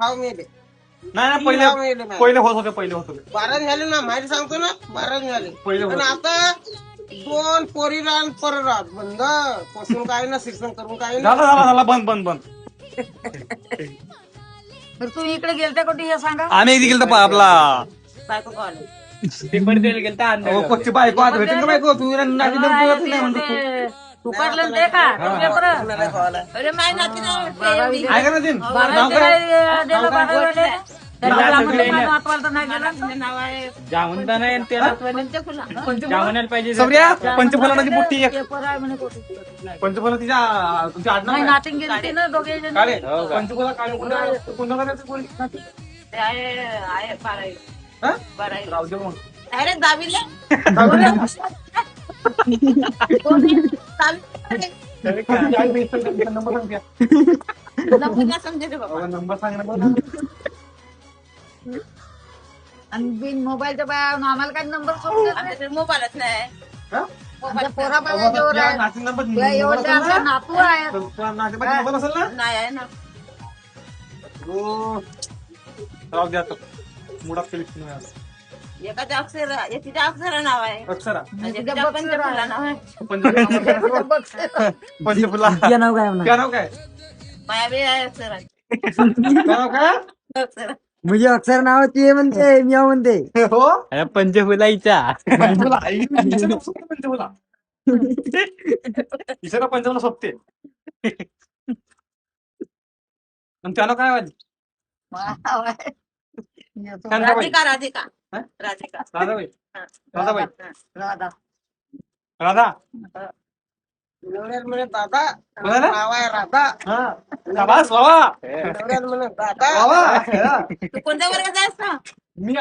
खाऊ मेले. नाही पहिले पहिले होत होते 12 झाले ना, माहिती सांगतो ना, 12 झाले. पहिले पण आता 2 पोरी रान पररात बंद पासून काय ना, शिक्षण करून काय ना. झाला बंद. तर तुम्ही इकडे गेलते कुठे हे सांगा. आम्ही एकदी गेलतो आपला बायको कॉल पेपर द्यायला गेलता कोणची बायको आता भेटेल का बायको तू नाही म्हणतो तू काढलं ते का पेपर. अरे माय नाती ना, आहे का ना दिन नाव काय नाव आहे जाऊन नाही त्याला जाऊन पाहिजे सौर्या पंचफलाची बुट्टी एक पेपर आहे म्हणे कुठे. पंचफला तिच्या तुमच्या आडनाव नाही काय? नातिंग गेली ना दोघे जण. काळे पंचफला काळे कोणत्या करायचं कोणी ते आहे 12. हा? राहू दे मग डायरेक्ट दाबीले. नंबर सांग त्या. समजते बाबा. नंबर सांग ना आणि बिन मोबाईलच्या बाया आम्हाला काय नंबर सोडून मोबाईलच नाही. हा? पोरा बाबा त्या नातीचा नंबर एवढे आपले नातू आहेत. नंबर असेल ना नाही आहे ना. हो. राहू द्या आता मुडात केली एकाच्या अक्षर एकीच्या अक्षर नाव आहे. अक्षरा आणि एकीच्या पंचफला नाव आहे. पंचफुला तुझं नाव काय म्हणा. काय नाव काय मायाबी आहे अक्षर. काय नाव काय अक्षर म्हणजे अक्षर नाव ते म्हणते मी म्हणते. हो पंचफुलाईचा पंचफुला आई पंचफुला तिसरा पंचफुला सोपते आणि त्यानं काय वाजली राधिका राधिका हा? राधिका राधाबाई राधाबाई राधा राधा एवढ्यात म्हणे दादा कोणाला? नाव आहे राधा. हा शाबास बाबा एवढ्यात म्हणे दादा. बाबा तू कोणत्या वर्गात आहेस ना? मी